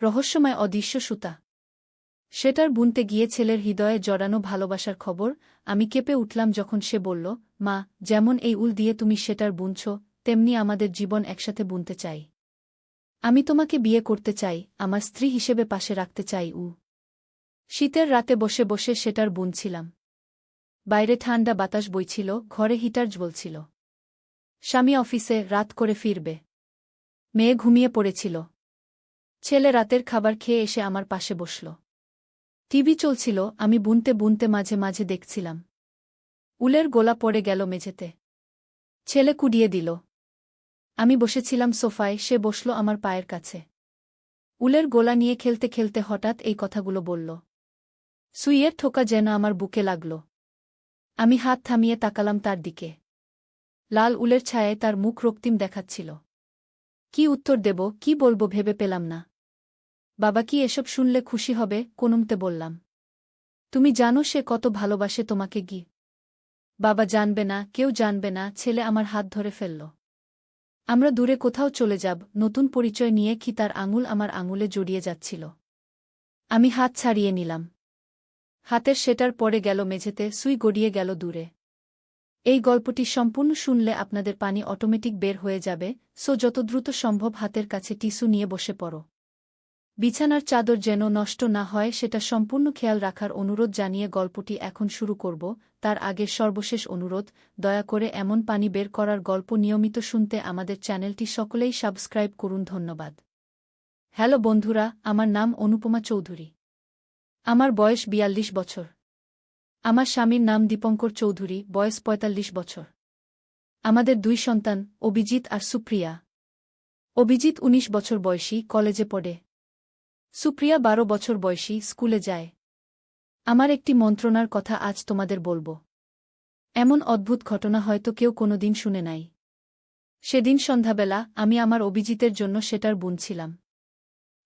রহস্যময় অদৃশ্য সুতা। সেটার বুনতে গিয়ে ছেলের হৃদয়ে জড়ানো ভালোবাসার খবর। আমি কেঁপে উঠলাম যখন সে বলল, মা, যেমন এই উল দিয়ে তুমি সেটার বুনছ, তেমনি আমাদের জীবন একসাথে বুনতে চাই। আমি তোমাকে বিয়ে করতে চাই, আমার স্ত্রী হিসেবে পাশে রাখতে চাই। শীতের রাতে বসে বসে সেটার বুনছিলাম। বাইরে ঠান্ডা বাতাস বইছিল, ঘরে হিটার জ্বলছিল। স্বামী অফিসে, রাত করে ফিরবে। মেয়ে ঘুমিয়ে পড়েছিল। ছেলে রাতের খাবার খেয়ে এসে আমার পাশে বসল। টিভি চলছিল, আমি বুনতে বুনতে মাঝে মাঝে দেখছিলাম। উলের গোলা পড়ে গেল মেঝেতে। ছেলে কুডিয়ে দিল। আমি বসেছিলাম সোফায়, সে বসল আমার পায়ের কাছে। উলের গোলা নিয়ে খেলতে খেলতে হঠাৎ এই কথাগুলো বলল। সুইয়ের ঠোকা যেন আমার বুকে লাগল। আমি হাত থামিয়ে তাকালাম তার দিকে। লাল উলের ছায়ায় তার মুখ রক্তিম দেখাচ্ছিল। কি উত্তর দেব, কি বলবো ভেবে পেলাম না। বাবা কি এসব শুনলে খুশি হবে? কোনমতে বললাম। তুমি জানো সে কত ভালোবাসে তোমাকে। বাবা জানবে না, কেউ জানবে না। ছেলে আমার হাত ধরে ফেলল। আমরা দূরে কোথাও চলে যাব, নতুন পরিচয় নিয়ে। কি তার আঙুল আমার আঙুলে জড়িয়ে যাচ্ছিল। আমি হাত ছাড়িয়ে নিলাম। হাতের সেটার পড়ে গেল মেঝেতে, সুই গড়িয়ে গেল দূরে। এই গল্পটি সম্পূর্ণ শুনলে আপনাদের পানি অটোমেটিক বের হয়ে যাবে, সো যত দ্রুত সম্ভব হাতের কাছে টিস্যু নিয়ে বসে পড়ো। বিছানার চাদর যেন নষ্ট না হয় সেটা সম্পূর্ণ খেয়াল রাখার অনুরোধ জানিয়ে গল্পটি এখন শুরু করব। তার আগে সর্বশেষ অনুরোধ, দয়া করে এমন পানি বের করার গল্প নিয়মিত শুনতে আমাদের চ্যানেলটি সকলেই সাবস্ক্রাইব করুন। ধন্যবাদ। হ্যালো বন্ধুরা, আমার নাম অনুপমা চৌধুরী। আমার বয়স ৪২ বছর। আমার স্বামীর নাম দীপঙ্কর চৌধুরী, বয়স ৪৫ বছর। আমাদের ২ সন্তান, অভিজিৎ আর সুপ্রিয়া। অভিজিৎ ১৯ বছর বয়সী, কলেজে পড়ে। সুপ্রিয়া ১২ বছর বয়সী, স্কুলে যায়। আমার একটি মন্ত্রণার কথা আজ তোমাদের বলবো। এমন অদ্ভুত ঘটনা হয়তো কেউ কোনোদিন শুনে নাই। সেদিন সন্ধ্যাবেলা আমি আমার অভিজিতের জন্য সেটার বুনছিলাম।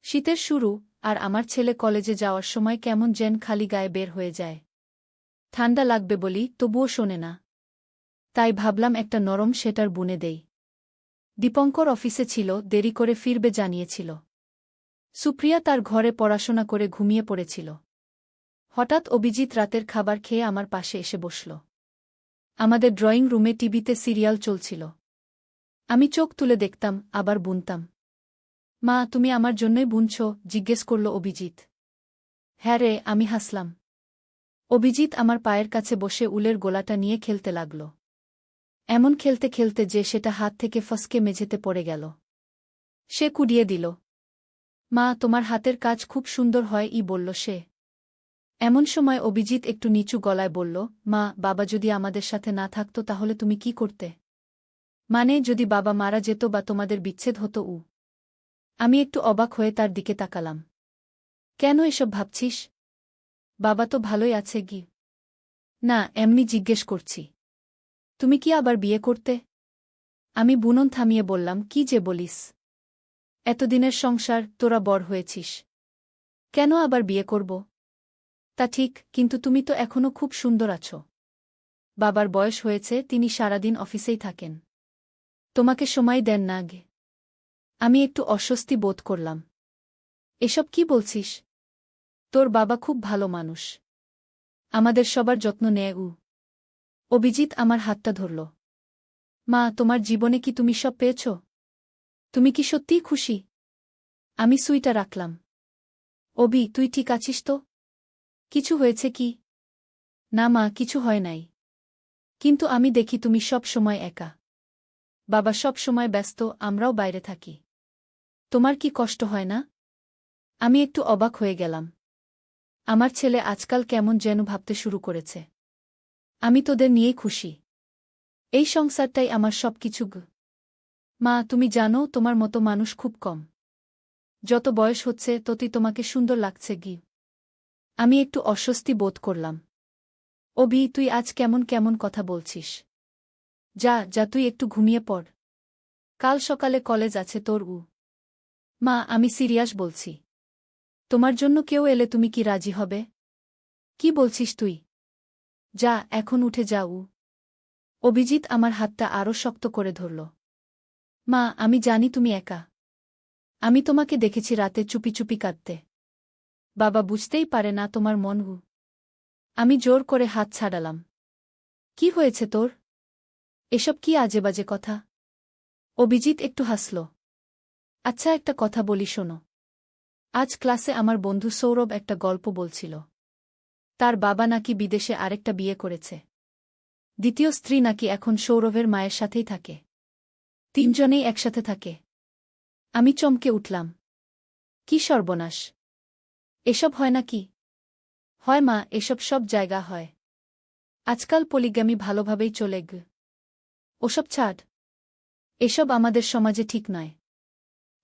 শীতের শুরু, আর আমার ছেলে কলেজে যাওয়ার সময় কেমন যেন খালি গায়ে বের হয়ে যায়। ঠান্ডা লাগবে বলি, তবুও শোনে না। তাই ভাবলাম একটা নরম সেটার বুনে দেই। দীপঙ্কর অফিসে ছিল, দেরি করে ফিরবে জানিয়েছিল। সুপ্রিয়া তার ঘরে পড়াশোনা করে ঘুমিয়ে পড়েছিল। হঠাৎ অভিজিৎ রাতের খাবার খেয়ে আমার পাশে এসে বসল। আমাদের ড্রয়িং রুমে টিভিতে সিরিয়াল চলছিল। আমি চোখ তুলে দেখতাম, আবার বুনতাম। মা, তুমি আমার জন্যই বুনছ? জিজ্ঞেস করল অভিজিৎ। হ্যাঁ রে, আমি হাসলাম। অভিজিৎ আমার পায়ের কাছে বসে উলের গোলাটা নিয়ে খেলতে লাগল। এমন খেলতে খেলতে যে সেটা হাত থেকে ফসকে মেঝেতে পড়ে গেল। সে কুডিয়ে দিল। মা, তোমার হাতের কাজ খুব সুন্দর হয়, বলল সে। এমন সময় অভিজিৎ একটু নিচু গলায় বলল, মা, বাবা যদি আমাদের সাথে না থাকত তাহলে তুমি কি করতে? মানে যদি বাবা মারা যেত বা তোমাদের বিচ্ছেদ হতো। আমি একটু অবাক হয়ে তার দিকে তাকালাম। কেন এসব ভাবছিস? বাবা তো ভালোই আছে। না, এমনি জিজ্ঞেস করছি। তুমি কি আবার বিয়ে করতে? আমি বুনন থামিয়ে বললাম, কি যে বলিস! এতদিনের সংসার, তোরা বড় হয়েছিস। কেন আবার বিয়ে করব? তা ঠিক, কিন্তু তুমি তো এখনো খুব সুন্দর আছো। বাবার বয়স হয়েছে, তিনি সারাদিন অফিসেই থাকেন। তোমাকে সময় দেন না। আমি একটু অস্বস্তি বোধ করলাম। এসব কি বলছিস? তোর বাবা খুব ভালো মানুষ। আমাদের সবার যত্ন নেয়। অভিজিৎ আমার হাতটা ধরল। মা, তোমার জীবনে কি তুমি সব পেয়েছ? তুমি কি সত্যিই খুশি? আমি সুইটা রাখলাম। অভি, তুই ঠিক আছিস তো? কিছু হয়েছে কি? না মা, কিছু হয় নাই। কিন্তু আমি দেখি তুমি সব সময় একা। বাবা সব সময় ব্যস্ত, আমরাও বাইরে থাকি। তোমার কি কষ্ট হয় না? আমি একটু অবাক হয়ে গেলাম। আমার ছেলে আজকাল কেমন যেন ভাবতে শুরু করেছে। আমি তোদের নিয়েই খুশি। এই সংসারটাই আমার সবকিছু। মা, তুমি জানো তোমার মতো মানুষ খুব কম। যত বয়স হচ্ছে ততই তোমাকে সুন্দর লাগছে। আমি একটু অস্বস্তি বোধ করলাম। অভি, তুই আজ কেমন কেমন কথা বলছিস? যা যা, তুই একটু ঘুমিয়ে পড়। কাল সকালে কলেজ আছে তোর। মা, আমি সিরিয়াস বলছি। তোমার জন্য কেউ এলে তুমি কি রাজি হবে? কি বলছিস তুই? যা, এখন উঠে যাও। অভিজিৎ আমার হাতটা আরও শক্ত করে ধরল। মা, আমি জানি তুমি একা। আমি তোমাকে দেখেছি রাতে চুপি চুপি কাঁদতে। বাবা বুঝতেই পারে না তোমার মন। আমি জোর করে হাত ছাড়ালাম। কি হয়েছে তোর? এসব কি আজেবাজে কথা? অভিজিৎ একটু হাসল। আচ্ছা, একটা কথা বলি শোনো। আজ ক্লাসে আমার বন্ধু সৌরভ একটা গল্প বলছিল। তার বাবা নাকি বিদেশে আরেকটা বিয়ে করেছে। দ্বিতীয় স্ত্রী নাকি এখন সৌরভের মায়ের সাথেই থাকে। তিনজনেই একসাথে থাকে। আমি চমকে উঠলাম। কি সর্বনাশ! এসব হয় নাকি? হয় মা, এসব সব জায়গা হয়। আজকাল পলিগ্যামি ভালোভাবেই চলে ওসব ছাড়। এসব আমাদের সমাজে ঠিক নয়।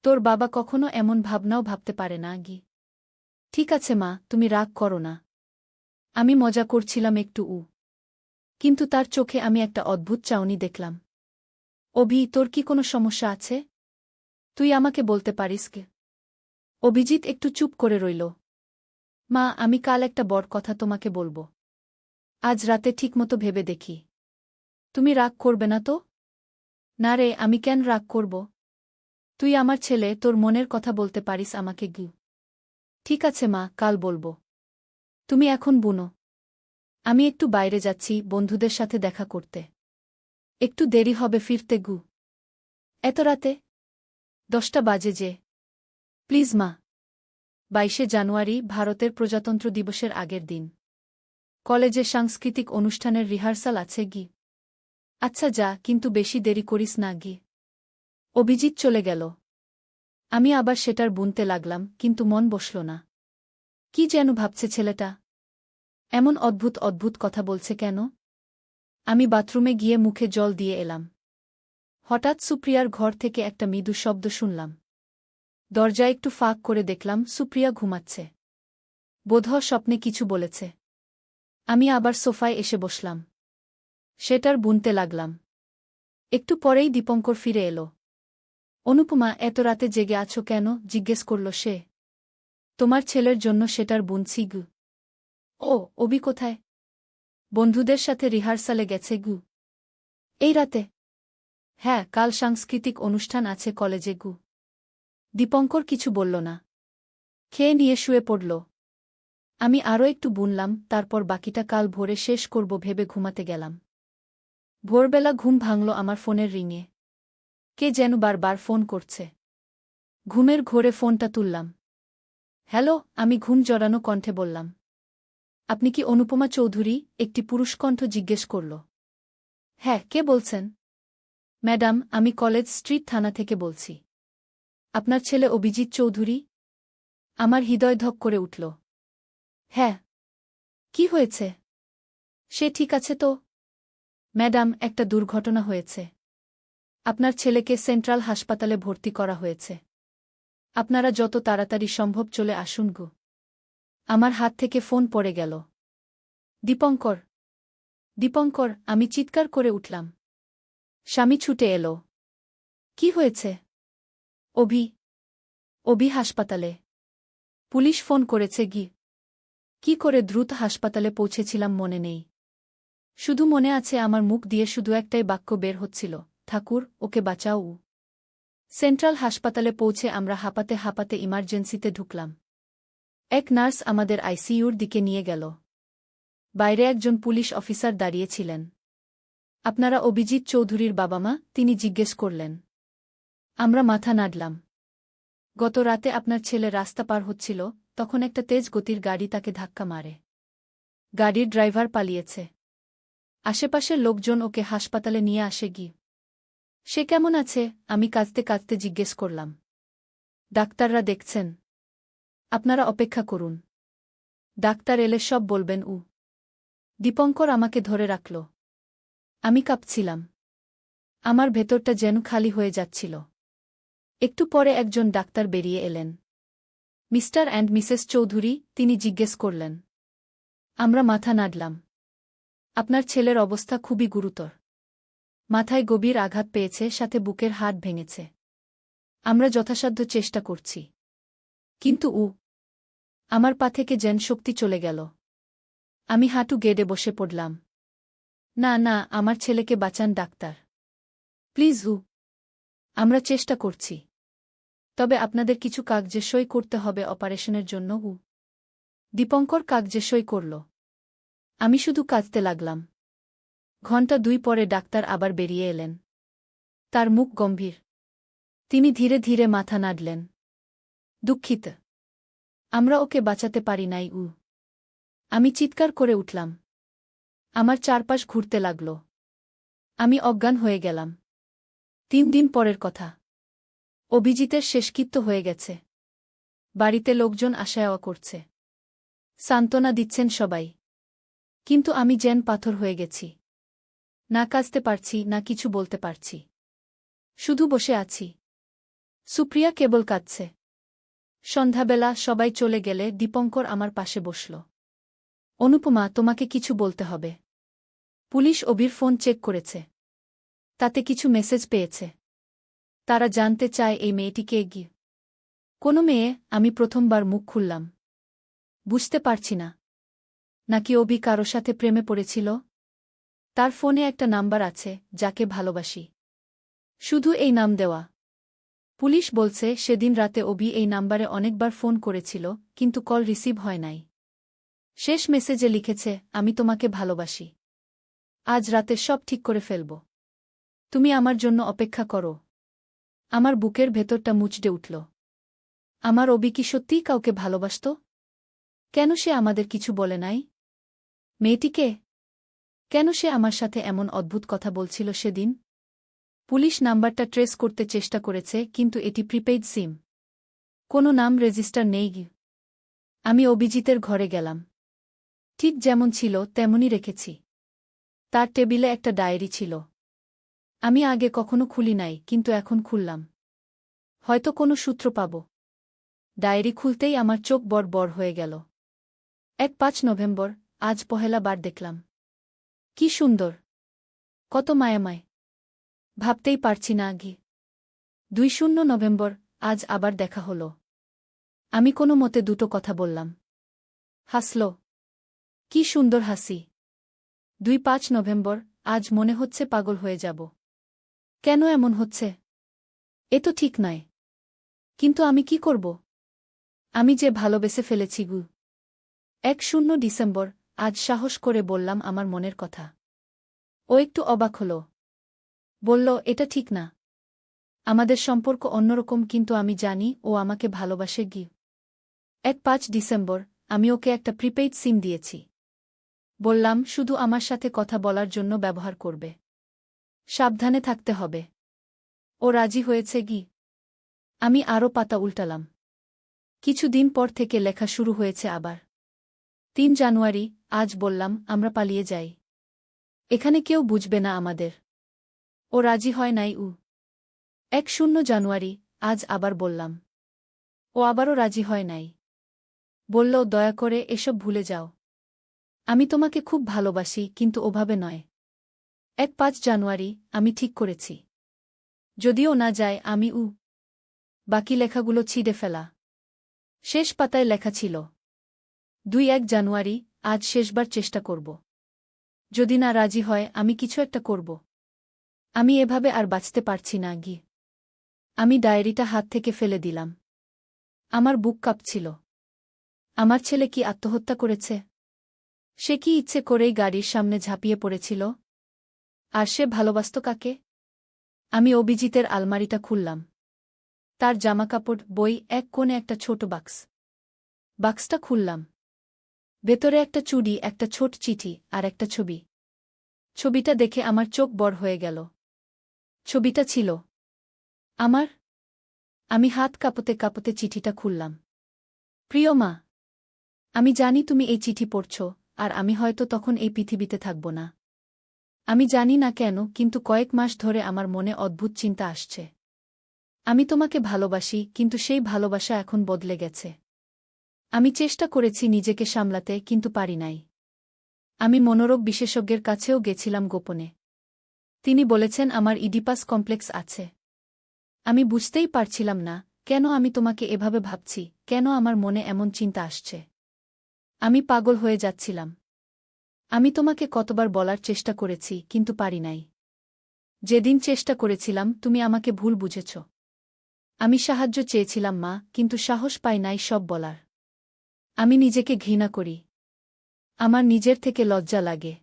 তোর বাবা কখনো এমন ভাবনাও ভাবতে পারে না ঠিক আছে মা, তুমি রাগ করো না। আমি মজা করছিলাম একটু। কিন্তু তার চোখে আমি একটা অদ্ভুত চাউনি দেখলাম। অভি, তোর কি কোনো সমস্যা আছে? তুই আমাকে বলতে পারিস কে? অভিজিৎ একটু চুপ করে রইল। মা, আমি কাল একটা বড় কথা তোমাকে বলবো। আজ রাতে ঠিকমতো ভেবে দেখি। তুমি রাগ করবে না তো? না রে, আমি কেন রাগ করব? তুই আমার ছেলে, তোর মনের কথা বলতে পারিস আমাকে ঠিক আছে মা, কাল বলবো। তুমি এখন বুনো। আমি একটু বাইরে যাচ্ছি বন্ধুদের সাথে দেখা করতে। একটু দেরি হবে ফিরতে এত রাতে? 10টা বাজে যে। প্লিজ মা। 22শে জানুয়ারি ভারতের প্রজাতন্ত্র দিবসের আগের দিন। কলেজে সাংস্কৃতিক অনুষ্ঠানের রিহার্সাল আছে আচ্ছা যা, কিন্তু বেশি দেরি করিস না অভিজিৎ চলে গেল। আমি আবার সেটার বুনতে লাগলাম, কিন্তু মন বসল না। কি যেন ভাবছে ছেলেটা। এমন অদ্ভুত অদ্ভুত কথা বলছে কেন? আমি বাথরুমে গিয়ে মুখে জল দিয়ে এলাম। হঠাৎ সুপ্রিয়ার ঘর থেকে একটা মৃদু শব্দ শুনলাম। দরজা একটু ফাঁক করে দেখলাম সুপ্রিয়া ঘুমাচ্ছে। বোধহয় স্বপ্নে কিছু বলেছে। আমি আবার সোফায় এসে বসলাম। সেটার বুনতে লাগলাম। একটু পরেই দীপঙ্কর ফিরে এলো। অনুপমা, এত রাতে জেগে আছো কেন? জিজ্ঞেস করল সে। তোমার ছেলের জন্য সেটার বুনছি ও, অভি কোথায়? বন্ধুদের সাথে রিহার্সালে গেছে এই রাতে? হ্যাঁ, কাল সাংস্কৃতিক অনুষ্ঠান আছে কলেজে দীপঙ্কর কিছু বলল না। খেয়ে নিয়ে শুয়ে পড়ল। আমি আরও একটু বুনলাম, তারপর বাকিটা কাল ভোরে শেষ করব ভেবে ঘুমাতে গেলাম। ভোরবেলা ঘুম ভাঙল আমার ফোনের রিংয়ে। কে যেন বারবার ফোন করছে। ঘুমের ঘোরে ফোনটা তুললাম। হ্যালো, আমি ঘুম জড়ানো কণ্ঠে বললাম। আপনি কি অনুপমা চৌধুরী? একটি পুরুষ কণ্ঠ জিজ্ঞেস করল। হ্যাঁ, কে বলছেন? ম্যাডাম, আমি কলেজ স্ট্রিট থানা থেকে বলছি। আপনার ছেলে অভিজিৎ চৌধুরী? আমার হৃদয় ধক করে উঠল। হ্যাঁ। কি হয়েছে? সে ঠিক আছে তো? ম্যাডাম, একটা দুর্ঘটনা হয়েছে। আপনার ছেলেকে সেন্ট্রাল হাসপাতালে ভর্তি করা হয়েছে। আপনারা যত তাড়াতাড়ি সম্ভব চলে আসুন আমার হাত থেকে ফোন পড়ে গেল। দীপঙ্কর! দীপঙ্কর! আমি চিৎকার করে উঠলাম। স্বামী ছুটে এলো। কি হয়েছে? অভি। অভি হাসপাতালে। পুলিশ ফোন করেছে কি করে দ্রুত হাসপাতালে পৌঁছেছিলাম মনে নেই। শুধু মনে আছে আমার মুখ দিয়ে শুধু একটাই বাক্য বের হচ্ছিল, ঠাকুর, ওকে বাঁচাও। সেন্ট্রাল হাসপাতালে পৌঁছে আমরা হাঁপাতে হাঁপাতে ইমার্জেন্সিতে ঢুকলাম। এক নার্স আমাদের আইসিইউর দিকে নিয়ে গেল। বাইরে একজন পুলিশ অফিসার দাঁড়িয়েছিলেন। আপনারা অভিজিৎ চৌধুরীর বাবা মা? তিনি জিজ্ঞেস করলেন। আমরা মাথা নাড়লাম। গত রাতে আপনার ছেলে রাস্তা পার হচ্ছিল, তখন একটা তেজ গতির গাড়ি তাকে ধাক্কা মারে। গাড়ির ড্রাইভার পালিয়েছে। আশেপাশের লোকজন ওকে হাসপাতালে নিয়ে আসে সে কেমন আছে? আমি কাঁদতে কাঁদতে জিজ্ঞেস করলাম। ডাক্তাররা দেখছেন। আপনারা অপেক্ষা করুন। ডাক্তার এলে সব বলবেন দীপঙ্কর আমাকে ধরে রাখল। আমি কাঁপছিলাম। আমার ভেতরটা যেন খালি হয়ে যাচ্ছিল। একটু পরে একজন ডাক্তার বেরিয়ে এলেন। Mister and Mrs Chowdhury? তিনি জিজ্ঞেস করলেন। আমরা মাথা নাড়লাম। আপনার ছেলের অবস্থা খুবই গুরুতর। মাথায় গভীর আঘাত পেয়েছে, সাথে বুকের হাড় ভেঙেছে। আমরা যথাসাধ্য চেষ্টা করছি। কিন্তু আমার পা থেকে যেন শক্তি চলে গেল। আমি হাঁটু গেড়ে বসে পড়লাম। না না, আমার ছেলেকে বাঁচান ডাক্তার। প্লিজ আমরা চেষ্টা করছি। তবে আপনাদের কিছু কাগজে সই করতে হবে অপারেশনের জন্য। দীপঙ্কর কাগজে সই করল। আমি শুধু কাঁদতে লাগলাম। ঘণ্টা 2 পরে ডাক্তার আবার বেরিয়ে এলেন। তার মুখ গম্ভীর। তিনি ধীরে ধীরে মাথা নাড়লেন। দুঃখিত। আমরা ওকে বাঁচাতে পারি নাই। আমি চিৎকার করে উঠলাম। আমার চারপাশ ঘুরতে লাগল। আমি অজ্ঞান হয়ে গেলাম। 3 দিন পরের কথা। অভিজিতের শেষকৃত্য হয়ে গেছে। বাড়িতে লোকজন আশায়াওয়া করছে। সান্ত্বনা দিচ্ছেন সবাই। কিন্তু আমি যেন পাথর হয়ে গেছি। না কাঁদতে পারছি, না কিছু বলতে পারছি। শুধু বসে আছি। সুপ্রিয়া কেবল কাঁদছে। সন্ধ্যাবেলা সবাই চলে গেলে দীপঙ্কর আমার পাশে বসল। অনুপমা, তোমাকে কিছু বলতে হবে। পুলিশ অভির ফোন চেক করেছে। তাতে কিছু মেসেজ পেয়েছে। তারা জানতে চায় এই মেয়েটিকে কি কোনো মেয়ে। আমি প্রথমবার মুখ খুললাম। বুঝতে পারছি না। নাকি অভি কারো সাথে প্রেমে পড়েছিল? তার ফোনে একটা নাম্বার আছে, যাকে ভালোবাসি। শুধু এই নাম দেওয়া। পুলিশ বলছে সেদিন রাতে অভি এই নাম্বারে অনেকবার ফোন করেছিল, কিন্তু কল রিসিভ হয় নাই। শেষ মেসেজে লিখেছে, আমি তোমাকে ভালোবাসি। আজ রাতে সব ঠিক করে ফেলব। তুমি আমার জন্য অপেক্ষা করো। আমার বুকের ভেতরটা মুচড়ে উঠল। আমার অভি কি সত্যিই কাউকে ভালোবাসত? কেন সে আমাদের কিছু বলে নাই? মেয়েটিকে কেন সে আমার সাথে এমন অদ্ভুত কথা বলছিল সেদিন? পুলিশ নাম্বারটা ট্রেস করতে চেষ্টা করেছে, কিন্তু এটি প্রিপেইড সিম। কোনো নাম রেজিস্টার নেই। আমি অভিজিতের ঘরে গেলাম। ঠিক যেমন ছিল তেমনই রেখেছি। তার টেবিলে একটা ডায়েরি ছিল। আমি আগে কখনো খুলি নাই, কিন্তু এখন খুললাম। হয়তো কোনো সূত্র পাব। ডায়েরি খুলতেই আমার চোখ বড় বড় হয়ে গেল। 5 নভেম্বর, আজ পহেলা বার দেখলাম। কি সুন্দর! কত মায়াময়! ভাবতেই পারছি না। 20 নভেম্বর, আজ আবার দেখা হল। আমি কোনো মতে দুটো কথা বললাম। হাসল। কি সুন্দর হাসি! 25 নভেম্বর, আজ মনে হচ্ছে পাগল হয়ে যাব। কেন এমন হচ্ছে? এ তো ঠিক নয়। কিন্তু আমি কি করব? আমি যে ভালোবেসে ফেলেছি। 10 ডিসেম্বর, আজ সাহস করে বললাম আমার মনের কথা। ও একটু অবাক হল। বলল, এটা ঠিক না। আমাদের সম্পর্ক অন্যরকম, কিন্তু আমি জানি ও আমাকে ভালোবাসে। 5 ডিসেম্বর, আমি ওকে একটা প্রিপেইড সিম দিয়েছি। বললাম, শুধু আমার সাথে কথা বলার জন্য ব্যবহার করবে। সাবধানে থাকতে হবে। ও রাজি হয়েছে। আমি আরও পাতা উল্টালাম। কিছুদিন পর থেকে লেখা শুরু হয়েছে আবার। 3 জানুয়ারি, আজ বললাম, আমরা পালিয়ে যাই। এখানে কেউ বুঝবে না আমাদের। ও রাজি হয় নাই। 10 জানুয়ারি, আজ আবার বললাম। ও আবারও রাজি হয় নাই। বলল, দয়া করে এসব ভুলে যাও। আমি তোমাকে খুব ভালোবাসি, কিন্তু ওভাবে নয়। 5 জানুয়ারি, আমি ঠিক করেছি। যদিও না যায়, আমি বাকি লেখাগুলো ছিঁড়ে ফেলা। শেষ পাতায় লেখা ছিল, 1 জানুয়ারি, আজ শেষবার চেষ্টা করব। যদি না রাজি হয়, আমি কিছু একটা করব। আমি এভাবে আর বাঁচতে পারছি না। আমি ডায়েরিটা হাত থেকে ফেলে দিলাম। আমার বুক কাঁপছিল। আমার ছেলে কি আত্মহত্যা করেছে? সে কি ইচ্ছে করেই গাড়ির সামনে ঝাঁপিয়ে পড়েছিল? আর সে ভালোবাসত কাকে? আমি অভিজিতের আলমারিটা খুললাম। তার জামাকাপড়, বই, এক কোণে একটা ছোট বাক্স। বাক্সটা খুললাম। ভেতরে একটা চুড়ি, একটা ছোট চিঠি, আর একটা ছবি। ছবিটা দেখে আমার চোখ বড় হয়ে গেল। ছবিটা ছিল আমার। আমি হাত কাঁপতে কাঁপতে চিঠিটা খুললাম। প্রিয় মা, আমি জানি তুমি এই চিঠি পড়ছ, আর আমি হয়তো তখন এই পৃথিবীতে থাকব না। আমি জানি না কেন, কিন্তু কয়েক মাস ধরে আমার মনে অদ্ভুত চিন্তা আসছে। আমি তোমাকে ভালোবাসি, কিন্তু সেই ভালোবাসা এখন বদলে গেছে। আমি চেষ্টা করেছি নিজেকে সামলাতে, কিন্তু পারি নাই। আমি মনোরোগ বিশেষজ্ঞের কাছেও গেছিলাম গোপনে। তিনি বলেছেন আমার ইডিপাস কমপ্লেক্স আছে। আমি বুঝতেই পারছিলাম না, কেন আমি তোমাকে এভাবে ভাবছি, কেন আমার মনে এমন চিন্তা আসছে। আমি পাগল হয়ে যাচ্ছিলাম। আমি তোমাকে কতবার বলার চেষ্টা করেছি, কিন্তু পারি নাই। যেদিন চেষ্টা করেছিলাম, তুমি আমাকে ভুল বুঝেছ। আমি সাহায্য চেয়েছিলাম মা, কিন্তু সাহস পাই নাই সব বলার। আমি নিজেকে ঘৃণা করি। আমার নিজের থেকে লজ্জা লাগে।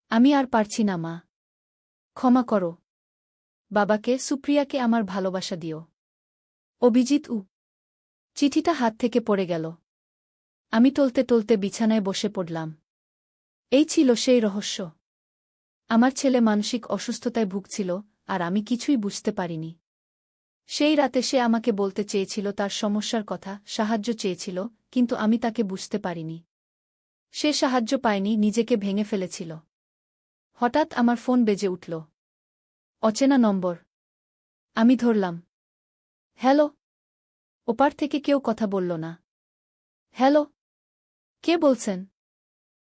আমি আর পারছি না মা। ক্ষমা করো। বাবাকে, সুপ্রিয়াকে আমার ভালোবাসা দিও। অভিজিৎ। চিঠিটা হাত থেকে পড়ে গেল। আমি টলতে টলতে বিছানায় বসে পড়লাম। এই ছিল সেই রহস্য। আমার ছেলে মানসিক অসুস্থতায় ভুগছিল, আর আমি কিছুই বুঝতে পারিনি। সেই রাতে সে আমাকে বলতে চেয়েছিল তার সমস্যার কথা, সাহায্য চেয়েছিল, কিন্তু আমি তাকে বুঝতে পারিনি। সে সাহায্য পায়নি, নিজেকে ভেঙে ফেলেছিল। হঠাৎ আমার ফোন বেজে উঠল। অচেনা নম্বর। আমি ধরলাম। হ্যালো। ওপার থেকে কেউ কথা বলল না। হ্যালো। কে বলছেন?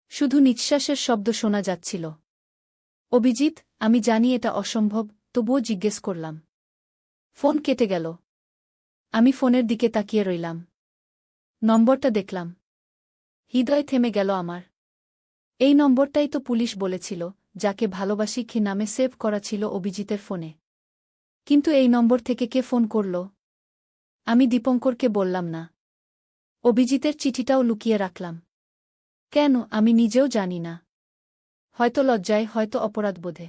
শুধু নিঃশ্বাসের শব্দ শোনা যাচ্ছিল। অভিজিৎ। আমি জানি এটা অসম্ভব, তবুও জিজ্ঞেস করলাম। ফোন কেটে গেল। আমি ফোনের দিকে তাকিয়ে রইলাম। নম্বরটা দেখলাম। হৃদয় থেমে গেল আমার। এই নম্বরটাই তো পুলিশ বলেছিল, যাকে ভালোবাসি কি নামে সেভ করা ছিল অভিজিতের ফোনে। কিন্তু এই নম্বর থেকে কে ফোন করল? আমি দীপঙ্করকে বললাম না। অভিজিতের চিঠিটাও লুকিয়ে রাখলাম। কেন, আমি নিজেও জানি না। হয়তো লজ্জায়, হয়তো অপরাধবোধে।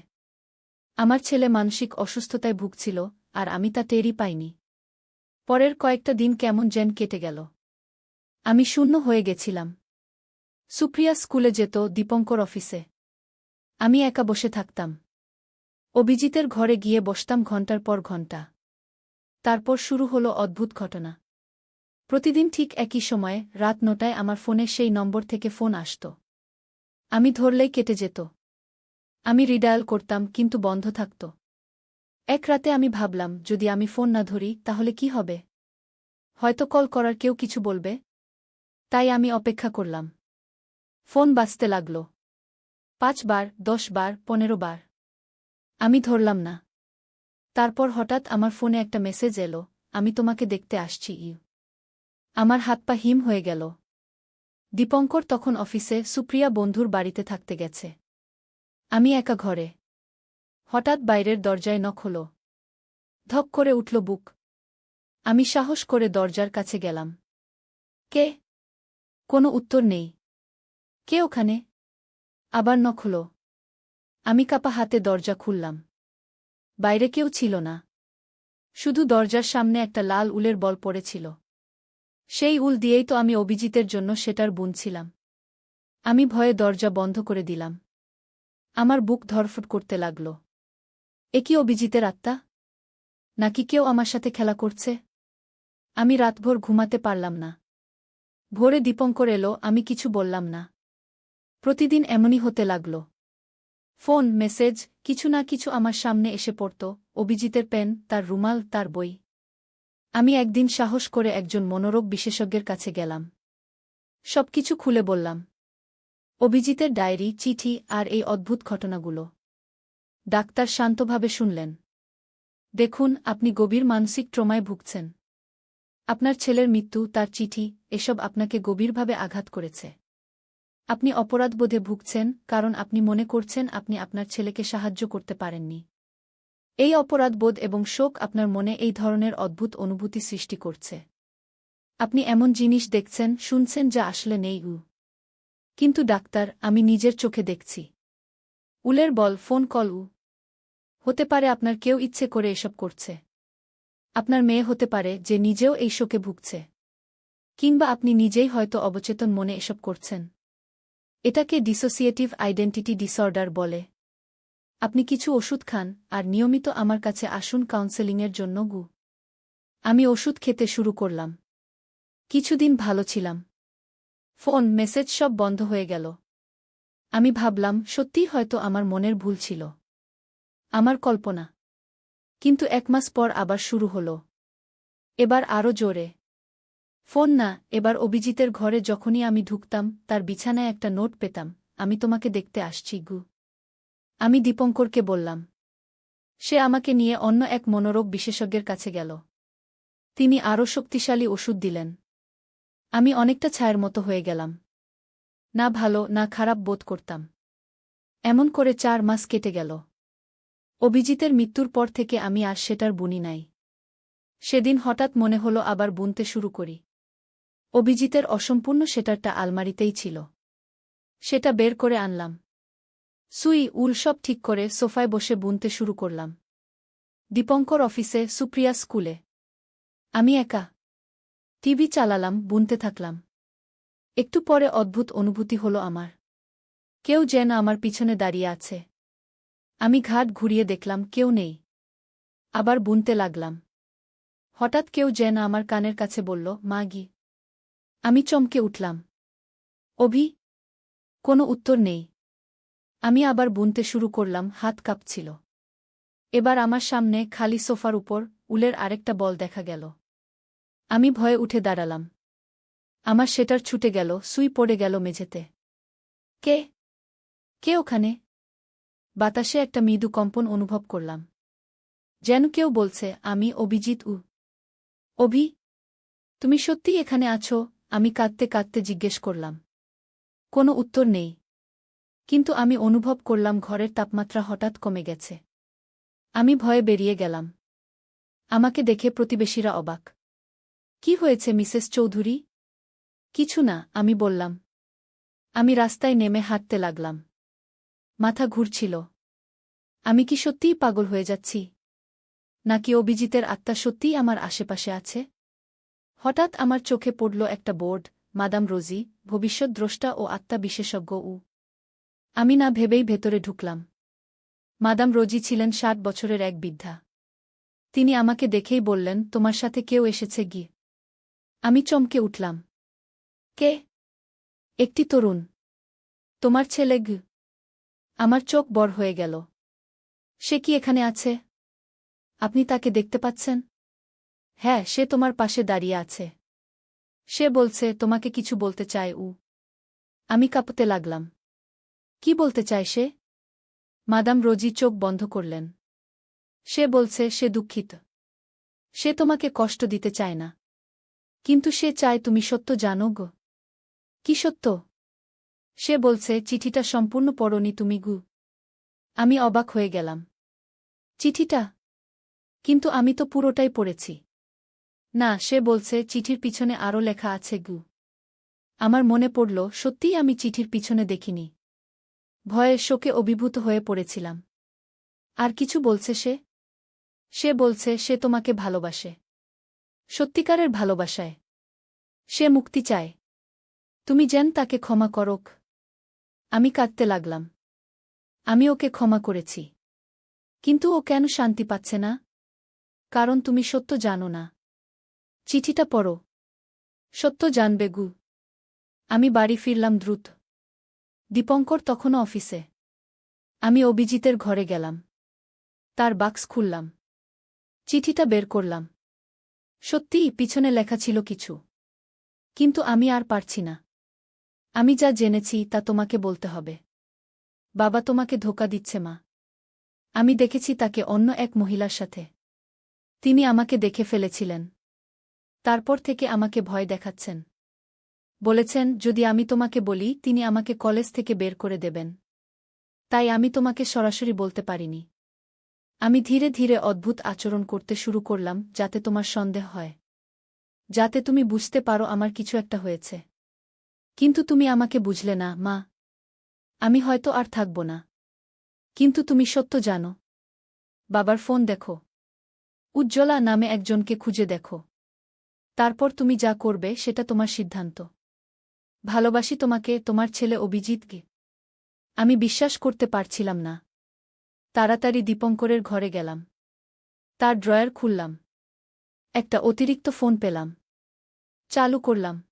আমার ছেলে মানসিক অসুস্থতায় ভুগছিল, আর আমি তা টেরই পাইনি। পরের কয়েকটা দিন কেমন যেন কেটে গেল। আমি শূন্য হয়ে গেছিলাম। সুপ্রিয়া স্কুলে যেত, দীপঙ্কর অফিসে। আমি একা বসে থাকতাম। অভিজিতের ঘরে গিয়ে বসতাম ঘণ্টার পর ঘণ্টা। তারপর শুরু হলো অদ্ভুত ঘটনা। প্রতিদিন ঠিক একই সময়ে, রাত ৯টায় আমার ফোনে সেই নম্বর থেকে ফোন আসত। আমি ধরলেই কেটে যেত। আমি রিডায়াল করতাম, কিন্তু বন্ধ থাকত। এক রাতে আমি ভাবলাম, যদি আমি ফোন না ধরি তাহলে কি হবে? হয়তো কল করার কেউ কিছু বলবে। তাই আমি অপেক্ষা করলাম। ফোন বাজতে লাগল। ৫ বার, ১০ বার, ১৫ বার। আমি ধরলাম না। তারপর হঠাৎ আমার ফোনে একটা মেসেজ এলো, আমি তোমাকে দেখতে আসছি। আমার হাত পা হিম হয়ে গেল। দীপঙ্কর তখন অফিসে, সুপ্রিয়া বন্ধুর বাড়িতে থাকতে গেছে। আমি একা ঘরে। হঠাৎ বাইরের দরজায় নক হলো। ধক করে উঠল বুক। আমি সাহস করে দরজার কাছে গেলাম। কে? কোনো উত্তর নেই। কে ওখানে? আবার নক হলো। আমি কাপা হাতে দরজা খুললাম। বাইরে কেউ ছিল না। শুধু দরজার সামনে একটা লাল উলের বল পড়েছিল। সেই উল দিয়েই তো আমি অভিজিতের জন্য সেটার বুনছিলাম। আমি ভয়ে দরজা বন্ধ করে দিলাম। আমার বুক ধড়ফড় করতে লাগল। এ কি অভিজিতের আত্মা? নাকি কেউ আমার সাথে খেলা করছে? আমি রাতভর ঘুমাতে পারলাম না। ভোরে দীপঙ্কর এলো, আমি কিছু বললাম না। প্রতিদিন এমনই হতে লাগল। ফোন, মেসেজ, কিছু না কিছু আমার সামনে এসে পড়ত, অভিজিতের পেন, তার রুমাল, তার বই। আমি একদিন সাহস করে একজন মনোরোগ বিশেষজ্ঞের কাছে গেলাম। সবকিছু খুলে বললাম। অভিজিতের ডায়েরি, চিঠি আর এই অদ্ভুত ঘটনাগুলো। ডাক্তার শান্তভাবে শুনলেন। দেখুন, আপনি গভীর মানসিক ট্রমায় ভুগছেন। আপনার ছেলের মৃত্যু, তার চিঠি, এসব আপনাকে গভীরভাবে আঘাত করেছে। আপনি অপরাধবোধে ভুগছেন, কারণ আপনি মনে করছেন আপনি আপনার ছেলেকে সাহায্য করতে পারেননি। এই অপরাধবোধ এবং শোক আপনার মনে এই ধরনের অদ্ভুত অনুভূতি সৃষ্টি করছে। আপনি এমন জিনিস দেখছেন, শুনছেন যা আসলে নেই। কিন্তু ডাক্তার, আমি নিজের চোখে দেখছি। উলের বল, ফোন কল। হতে পারে আপনার কেউ ইচ্ছে করে এসব করছে। আপনার মেয়ে হতে পারে, যে নিজেও এই শোকে ভুগছে। কিংবা আপনি নিজেই হয়তো অবচেতন মনে এসব করছেন। এটাকে ডিসোসিয়েটিভ আইডেন্টিটি ডিসঅর্ডার বলে। আপনি কিছু ওষুধ খান, আর নিয়মিত আমার কাছে আসুন কাউন্সেলিংয়ের জন্য। আমি ওষুধ খেতে শুরু করলাম। কিছুদিন ভালো ছিলাম। ফোন, মেসেজ সব বন্ধ হয়ে গেল। আমি ভাবলাম, সত্যিই হয়তো আমার মনের ভুল ছিল। আমার কল্পনা। কিন্তু ১ মাস পর আবার শুরু হলো। এবার আরও জোরে। ফোন না, এবার অভিজিতের ঘরে যখনই আমি ঢুকতাম, তার বিছানায় একটা নোট পেতাম, আমি তোমাকে দেখতে আসছি। আমি দীপঙ্করকে বললাম। সে আমাকে নিয়ে অন্য এক মনোরোগ বিশেষজ্ঞের কাছে গেল। তিনি আরও শক্তিশালী ওষুধ দিলেন। আমি অনেকটা ছায়ের মতো হয়ে গেলাম। না ভালো না খারাপ বোধ করতাম। এমন করে ৪ মাস কেটে গেল। অভিজিতের মৃত্যুর পর থেকে আমি আর সেটার বুনি নাই। সেদিন হঠাৎ মনে হলো আবার বুনতে শুরু করি। অভিজিতের অসম্পূর্ণ সেটারটা আলমারিতেই ছিল। সেটা বের করে আনলাম। সুই উল সব ঠিক করে সোফায় বসে বুনতে শুরু করলাম। দীপঙ্কর অফিসে, সুপ্রিয়া স্কুলে। আমি একা। টিভি চালালাম, বুনতে থাকলাম। একটু পরে অদ্ভুত অনুভূতি হলো আমার। কেউ যেন আমার পিছনে দাঁড়িয়ে আছে। আমি ঘাট ঘুরিয়ে দেখলাম কেউ নেই। আবার বুনতে লাগলাম। হঠাৎ কেউ যেন আমার কানের কাছে বলল, মা গি। আমি চমকে উঠলাম। অভি? কোনো উত্তর নেই। আমি আবার বুনতে শুরু করলাম, হাত কাঁপছিল। এবার আমার সামনে খালি সোফার উপর উলের আরেকটা বল দেখা গেল। আমি ভয়ে উঠে দাঁড়ালাম। আমার সেটার ছুটে গেল, সুই পড়ে গেল মেঝেতে। কে? কে ওখানে? বাতাসে একটা মৃদু কম্পন অনুভব করলাম। যেন কেউ বলছে, আমি অভিজিৎ। অভি? তুমি সত্যিই এখানে আছো? আমি কাঁদতে কাঁদতে জিজ্ঞেস করলাম। কোনো উত্তর নেই। কিন্তু আমি অনুভব করলাম ঘরের তাপমাত্রা হঠাৎ কমে গেছে। আমি ভয়ে বেরিয়ে গেলাম। আমাকে দেখে প্রতিবেশীরা অবাক। কি হয়েছে মিসেস চৌধুরী? কিছু না, আমি বললাম। আমি রাস্তায় নেমে হাঁটতে লাগলাম। মাথা ঘুরছিল। আমি কি সত্যিই পাগল হয়ে যাচ্ছি? নাকি অভিজিতের আত্মা সত্যিই আমার আশেপাশে আছে? হঠাৎ আমার চোখে পড়ল একটা বোর্ড, মাদাম রোজি, ভবিষ্যৎ দ্রষ্টা ও আত্মা বিশেষজ্ঞ। আমি না ভেবেই ভেতরে ঢুকলাম। মাদাম রোজি ছিলেন ৬০ বছরের এক বৃদ্ধা। তিনি আমাকে দেখেই বললেন, তোমার সাথে কেউ এসেছে গি। আমি চমকে উঠলাম। কে? একটি তরুণ। তোমার ছেলে গি। আমার চোখ বড় হয়ে গেল। সে কি এখানে আছে? আপনি তাকে দেখতে পাচ্ছেন? হ্যাঁ, সে তোমার পাশে দাঁড়িয়ে আছে। সে বলছে তোমাকে কিছু বলতে চায়। আমি কাঁপতে লাগলাম। কি বলতে চায় সে? মাদাম রোজি চোখ বন্ধ করলেন। সে বলছে সে দুঃখিত। সে তোমাকে কষ্ট দিতে চায় না। কিন্তু সে চায় তুমি সত্য জানো গো। কি সত্য? সে বলছে চিঠিটা সম্পূর্ণ পড়নি তুমি গু। আমি অবাক হয়ে গেলাম। চিঠিটা? কিন্তু আমি তো পুরোটাই পড়েছি। না, সে বলছে চিঠির পিছনে আরও লেখা আছে গু। আমার মনে পড়ল, সত্যিই আমি চিঠির পিছনে দেখিনি। ভয়ে শোকে অভিভূত হয়ে পড়েছিলাম। আর কিছু বলছে সে? সে বলছে সে তোমাকে ভালোবাসে। সত্যিকারের ভালোবাসায়। সে মুক্তি চায়। তুমি যেন তাকে ক্ষমা করোক। আমি কাঁদতে লাগলাম। আমি ওকে ক্ষমা করেছি। কিন্তু ও কেন শান্তি পাচ্ছে না? কারণ তুমি সত্য জানো না। চিঠিটা পড়ো। সত্য জানবে গু। আমি বাড়ি ফিরলাম দ্রুত। দীপঙ্কর তখনও অফিসে। আমি অভিজিতের ঘরে গেলাম। তার বাক্স খুললাম। চিঠিটা বের করলাম। সত্যিই পিছনে লেখা ছিল কিছু। কিন্তু আমি আর পারছি না। আমি যা জেনেছি তা তোমাকে বলতে হবে। বাবা তোমাকে ধোঁকা দিচ্ছে মা। আমি দেখেছি তাকে অন্য এক মহিলার সাথে। তিনি আমাকে দেখে ফেলেছিলেন। তারপর থেকে আমাকে ভয় দেখাচ্ছেন। বলেছেন যদি আমি তোমাকে বলি তিনি আমাকে কলেজ থেকে বের করে দেবেন। তাই আমি তোমাকে সরাসরি বলতে পারিনি। আমি ধীরে ধীরে অদ্ভুত আচরণ করতে শুরু করলাম যাতে তোমার সন্দেহ হয়। যাতে তুমি বুঝতে পারো আমার কিছু একটা হয়েছে। কিন্তু তুমি আমাকে বুঝলে না মা। আমি হয়তো আর থাকব না। কিন্তু তুমি সত্য জানো। বাবার ফোন দেখো। উজ্জ্বলা নামে একজনকে খুঁজে দেখো। তারপর তুমি যা করবে সেটা তোমার সিদ্ধান্ত। ভালোবাসি তোমাকে, তোমার ছেলে অভিজিৎকে। আমি বিশ্বাস করতে পারছিলাম না। তাড়াতাড়ি দীপঙ্করের ঘরে গেলাম। তার ড্রয়ার খুললাম। একটা অতিরিক্ত ফোন পেলাম। চালু করলাম।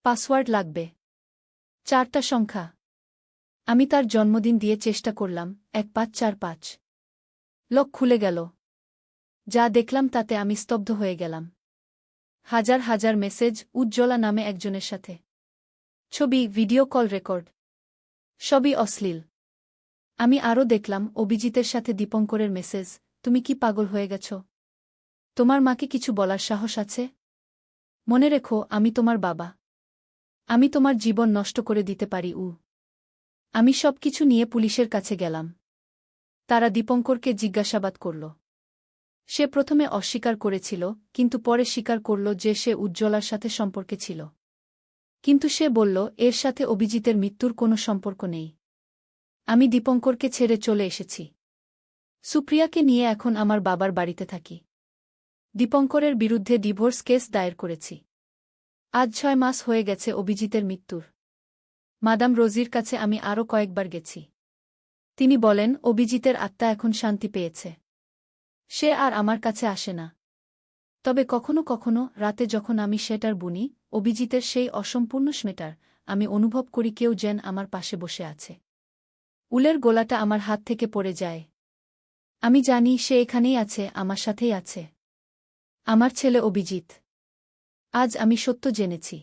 পাসওয়ার্ড লাগবে। 4টা সংখ্যা। আমি তার জন্মদিন দিয়ে চেষ্টা করলাম। 1545। লক খুলে গেল। যা দেখলাম তাতে আমি স্তব্ধ হয়ে গেলাম। হাজার হাজার মেসেজ উজ্জ্বলা নামে একজনের সাথে। ছবি, ভিডিও কল রেকর্ড। সবই অশ্লীল। আমি আরও দেখলাম অভিজিতের সাথে দীপঙ্করের মেসেজ। তুমি কি পাগল হয়ে গেছ? তোমার মাকে কিছু বলার সাহস আছে? মনে রেখো আমি তোমার বাবা। আমি তোমার জীবন নষ্ট করে দিতে পারি। আমি সব কিছু নিয়ে পুলিশের কাছে গেলাম। তারা দীপঙ্করকে জিজ্ঞাসাবাদ করল। সে প্রথমে অস্বীকার করেছিল, কিন্তু পরে স্বীকার করল যে সে উজ্জ্বলার সাথে সম্পর্কে ছিল। কিন্তু সে বলল, এর সাথে অভিজিতের মৃত্যুর কোনো সম্পর্ক নেই। আমি দীপঙ্করকে ছেড়ে চলে এসেছি। সুপ্রিয়াকে নিয়ে এখন আমার বাবার বাড়িতে থাকি। দীপঙ্করের বিরুদ্ধে ডিভোর্স কেস দায়ের করেছি। আজ 6 মাস হয়ে গেছে অভিজিতের মৃত্যুর। মাদাম রোজির কাছে আমি আরও কয়েকবার গেছি। তিনি বলেন, অভিজিতের আত্মা এখন শান্তি পেয়েছে। সে আর আমার কাছে আসে না। তবে কখনো কখনো রাতে যখন আমি সেটার বুনি, অভিজিতের সেই অসম্পূর্ণ স্মেটার, আমি অনুভব করি কেউ যেন আমার পাশে বসে আছে। উলের গোলাটা আমার হাত থেকে পড়ে যায়। আমি জানি সে এখানেই আছে, আমার সাথেই আছে। আমার ছেলে অভিজিৎ। আজ আমি সত্য জেনেছি।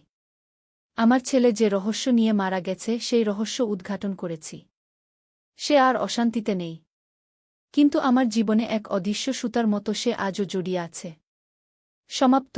আমার ছেলে যে রহস্য নিয়ে মারা গেছে সেই রহস্য উদ্ঘাটন করেছি। সে আর অশান্তিতে নেই। কিন্তু আমার জীবনে এক অদৃশ্য সুতার মতো সে আজও জড়িয়ে আছে। সমাপ্ত।